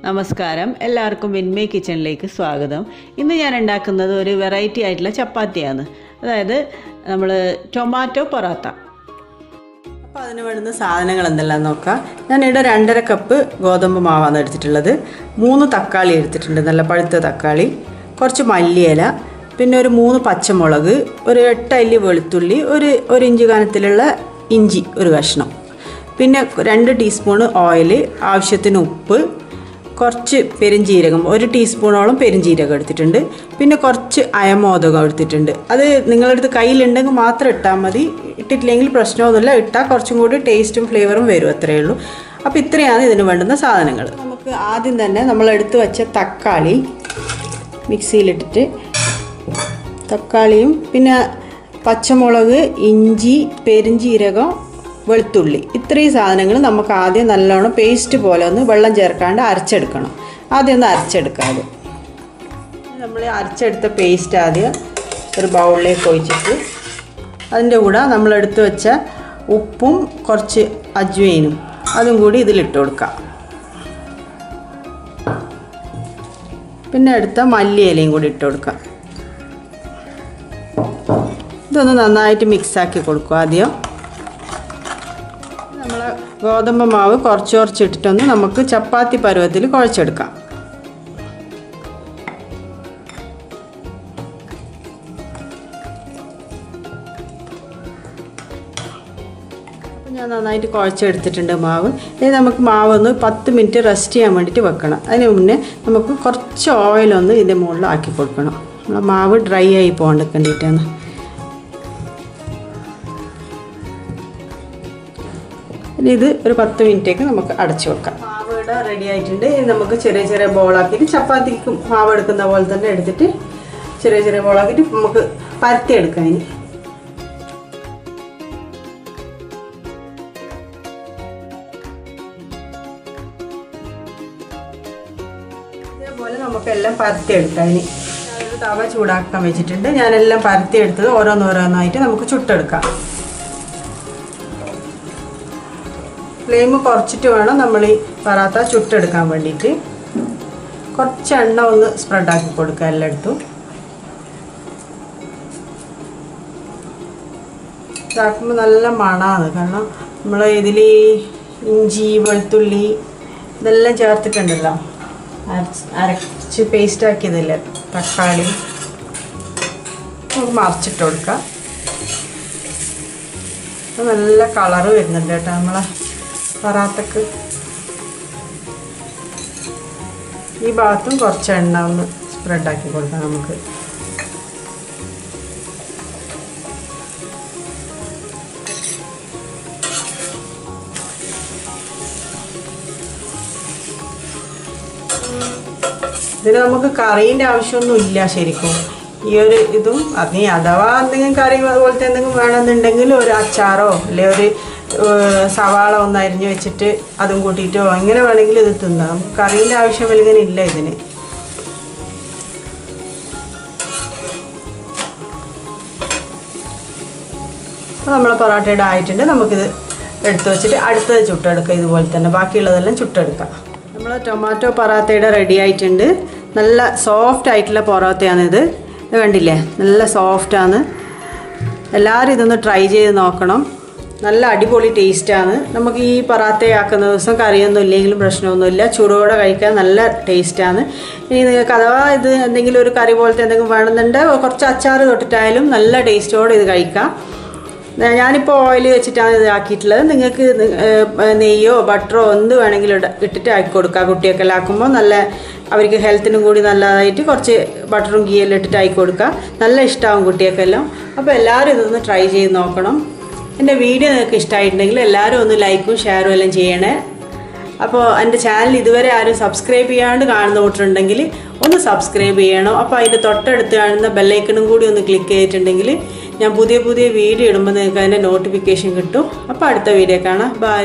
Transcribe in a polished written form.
നമസ്കാരം, എല്ലാവർക്കും വിൻമേ കിച്ചണിലേക്ക് സ്വാഗതം. ഇന്ന് ഞാൻ ഉണ്ടാക്കുന്നത് ഒരു വെറൈറ്റി ആയിട്ടുള്ള ചപ്പാത്തിയാണ്. അതായത് നമ്മൾ ടൊമാറ്റോ പൊറാത്ത. അപ്പോൾ അതിന് വേണ്ടുന്ന സാധനങ്ങൾ എന്തെല്ലാം നോക്കാം. ഞാനിവിടെ 2.5 കപ്പ് ഗോതമ്പ് മാവാണ് എടുത്തിട്ടുള്ളത്. 3 തക്കാളി എടുത്തിട്ടുണ്ട്, നല്ല പഴുത്ത തക്കാളി, കുറച്ച് മല്ലിയില, പിന്നെ ഒരു 3 പച്ചമുളക്, ഒരു 8 അല്ലി വെളുത്തുള്ളി, ഒരു ഇഞ്ച് കനത്തിലുള്ള ഇഞ്ചി ഒരു കഷ്ണം, പിന്നെ 2 ടീസ്പൂൺ ഓയിൽ, ആവശ്യത്തിന് ഉപ്പ്, കുറച്ച് പെരുംജീരകം, 1 ടീസ്പൂണോളം പെരുംജീരകം എടുത്തിട്ടുണ്ട്, പിന്നെ കുറച്ച് അയമോദകം എടുത്തിട്ടുണ്ട്. അത് നിങ്ങളടുത്ത് കയ്യിലുണ്ടെങ്കിൽ മാത്രം ഇട്ടാൽ മതി, ഇട്ടിട്ടില്ലെങ്കിൽ പ്രശ്നമൊന്നുമില്ല. ഇട്ടാൽ കുറച്ചും കൂടി ടേസ്റ്റും ഫ്ലേവറും വരും, അത്രയേ ഉള്ളൂ. അപ്പോൾ ഇത്രയാണ് ഇതിന് വേണ്ടുന്ന സാധനങ്ങൾ. നമുക്ക് ആദ്യം തന്നെ നമ്മൾ എടുത്ത് വെച്ച തക്കാളി മിക്സിയിലിട്ടിട്ട്, തക്കാളിയും പിന്നെ പച്ചമുളക്, ഇഞ്ചി, പെരുംജീരകം, വെളുത്തുള്ളി, ഇത്രയും സാധനങ്ങൾ നമുക്ക് ആദ്യം നല്ലോണം പേസ്റ്റ് പോലെ ഒന്ന് വെള്ളം ചേർക്കാണ്ട് അരച്ചെടുക്കണം. ആദ്യം ഒന്ന് അരച്ചെടുക്കാതെ നമ്മൾ അരച്ചെടുത്ത പേസ്റ്റ് ആദ്യം ഒരു ബൗളിലേക്ക് ഒഴിച്ചിട്ട് അതിൻ്റെ കൂടെ നമ്മളെടുത്ത് വെച്ച ഉപ്പും കുറച്ച് അജ്വൈനും അതും കൂടി ഇതിലിട്ട് കൊടുക്കാം. പിന്നെ എടുത്ത മല്ലിയിലയും കൂടി ഇട്ട് കൊടുക്കാം. ഇതൊന്ന് നന്നായിട്ട് മിക്സാക്കി കൊടുക്കുക. ആദ്യം നമ്മൾ ഗോതമ്പ് മാവ് കുറച്ച് ഇട്ടിട്ടൊന്ന് നമുക്ക് ചപ്പാത്തി പരുവത്തിൽ കുഴച്ചെടുക്കാം. ഞാൻ നന്നായിട്ട് കുഴച്ചെടുത്തിട്ടുണ്ട് മാവ്. ഇനി നമുക്ക് മാവ് ഒന്ന് 10 മിനിറ്റ് റെസ്റ്റ് ചെയ്യാൻ വേണ്ടിയിട്ട് വെക്കണം. അതിന് മുന്നേ നമുക്ക് കുറച്ച് ഓയിലൊന്ന് ഇതിൻ്റെ മുകളിൽ ആക്കി കൊടുക്കണം. നമ്മളെ മാവ് ഡ്രൈ ആയി പോകാൻ വേണ്ടിയിട്ടാണ്. ഇനി ഇത് ഒരു 10 മിനിറ്റേക്ക് നമുക്ക് അടച്ചു വെക്കാം. മാവ് ഇവിടെ റെഡി ആയിട്ടുണ്ട്. ഇനി നമുക്ക് ചെറിയ ചെറിയ ബോളാക്കിയിട്ട് ചപ്പാത്തിക്ക് മാവ് എടുക്കുന്ന പോലെ തന്നെ എടുത്തിട്ട് ചെറിയ ചെറിയ ബോളാക്കിയിട്ട് നമുക്ക് പരത്തിയെടുക്കാം. ഇനി ഇതേപോലെ നമുക്കെല്ലാം പരത്തിയെടുക്കാം. ഇനി ഞാനൊരു തവ ചൂടാക്കാൻ വെച്ചിട്ടുണ്ട്. ഞാനെല്ലാം പരത്തിയെടുത്തത് ഓരോന്നോരോന്നായിട്ട് നമുക്ക് ചുട്ടെടുക്കാം. ഫ്ലെയിം കുറച്ചിട്ട് വേണം നമ്മൾ ഈ പറാത്ത ചുട്ടെടുക്കാൻ വേണ്ടിയിട്ട്. കുറച്ച് എണ്ണ ഒന്ന് സ്പ്രെഡാക്കി കൊടുക്കുക എല്ലായിടത്തും. ഇതാക്കുമ്പോൾ നല്ല മണമാണ്, കാരണം നമ്മൾ ഇതിൽ ഇഞ്ചി, വെളുത്തുള്ളി ഇതെല്ലാം ചേർത്തിട്ടുണ്ടല്ലോ, അരച്ച് പേസ്റ്റാക്കിയതില്ലേ തക്കാളി. നമുക്ക് മറിച്ചിട്ട് കൊടുക്കാം. നല്ല കളറ് വരുന്നുണ്ട് കേട്ടോ നമ്മളെ പറാത്തക്ക്. ഈ ഭാഗത്തും കുറച്ച് എണ്ണ ഒന്ന് സ്പ്രെഡാക്കി കൊടുക്കാം നമുക്ക്. ഇതിന് നമുക്ക് കറീൻ്റെ ആവശ്യമൊന്നും ഇല്ല ശരിക്കും. ഈ ഒരു ഇതും അത് അഥവാ എന്തെങ്കിലും കറി അതുപോലത്തെ എന്തെങ്കിലും വേണമെന്നുണ്ടെങ്കിൽ ഒരു അച്ചാറോ അല്ലെങ്കിൽ ഒരു സവാള ഒന്ന് അരിഞ്ഞ് വെച്ചിട്ട് അതും കൂട്ടിയിട്ടോ എങ്ങനെ വേണമെങ്കിലും ഇത് തിന്നാം. കറീൻ്റെ ആവശ്യം വലിങ്ങനെ ഇല്ല ഇതിന്. അപ്പോൾ നമ്മളെ പൊറോട്ടയുടെ ആയിട്ടുണ്ട്. നമുക്കിത് എടുത്ത് വെച്ചിട്ട് അടുത്തത് ചുട്ടെടുക്കാം. ഇതുപോലെ തന്നെ ബാക്കിയുള്ളതെല്ലാം ചുട്ടെടുക്കാം. നമ്മൾ ടൊമാറ്റോ പൊറാത്തയുടെ റെഡി ആയിട്ടുണ്ട്. നല്ല സോഫ്റ്റ് ആയിട്ടുള്ള പൊറോത്തയാണിത്. ഇത് കണ്ടില്ലേ, നല്ല സോഫ്റ്റാണ്. എല്ലാവരും ഇതൊന്ന് ട്രൈ ചെയ്ത് നോക്കണം. നല്ല അടിപൊളി ടേസ്റ്റാണ്. നമുക്ക് ഈ പറാത്തയാക്കുന്ന ദിവസം കറിയൊന്നും ഇല്ലെങ്കിലും പ്രശ്നമൊന്നുമില്ല, ചൂടോടെ കഴിക്കാൻ നല്ല ടേസ്റ്റാണ്. ഇനി നിങ്ങൾക്ക് അഥവാ ഇത് എന്തെങ്കിലും ഒരു കറി പോലത്തെ എന്തെങ്കിലും വേണമെന്നുണ്ട് കുറച്ച് അച്ചാർ തൊട്ടിട്ടായാലും നല്ല ടേസ്റ്റോടെ ഇത് കഴിക്കാം. ഞാനിപ്പോൾ ഓയിൽ വെച്ചിട്ടാണ് ഇത് ആക്കിയിട്ടുള്ളത്. നിങ്ങൾക്ക് നെയ്യോ ബട്ടറോ എന്ത് വേണമെങ്കിലും ഇട്ടിട്ട് ആക്കി കൊടുക്കുക. കുട്ടിയൊക്കെ ആക്കുമ്പോൾ നല്ല അവർക്ക് ഹെൽത്തിനും കൂടി നല്ലതായിട്ട് കുറച്ച് ബട്ടറും ഗീയെല്ലാം ഇട്ടിട്ട് ആക്കി കൊടുക്കുക. നല്ല ഇഷ്ടമാവും കുട്ടിയൊക്കെല്ലാം. അപ്പോൾ എല്ലാവരും ഇതൊന്ന് ട്രൈ ചെയ്ത് നോക്കണം. എൻ്റെ വീഡിയോ നിങ്ങൾക്ക് ഇഷ്ടമായിട്ടുണ്ടെങ്കിൽ എല്ലാവരും ഒന്ന് ലൈക്കും ഷെയറും എല്ലാം ചെയ്യണേ. അപ്പോൾ എൻ്റെ ചാനൽ ഇതുവരെ ആരും സബ്സ്ക്രൈബ് ചെയ്യാണ്ട് കാണുന്ന കൂട്ടുണ്ടെങ്കിൽ ഒന്ന് സബ്സ്ക്രൈബ് ചെയ്യണം. അപ്പോൾ അതിൻ്റെ തൊട്ടടുത്ത് കാണുന്ന ബെല്ലൈക്കണും കൂടി ഒന്ന് ക്ലിക്ക് ചെയ്തിട്ടുണ്ടെങ്കിൽ ഞാൻ പുതിയ വീഡിയോ ഇടുമ്പോൾ നിങ്ങൾക്ക് അതിൻ്റെ നോട്ടിഫിക്കേഷൻ കിട്ടും. അപ്പോൾ അടുത്ത വീഡിയോ കാണാം. ബൈ.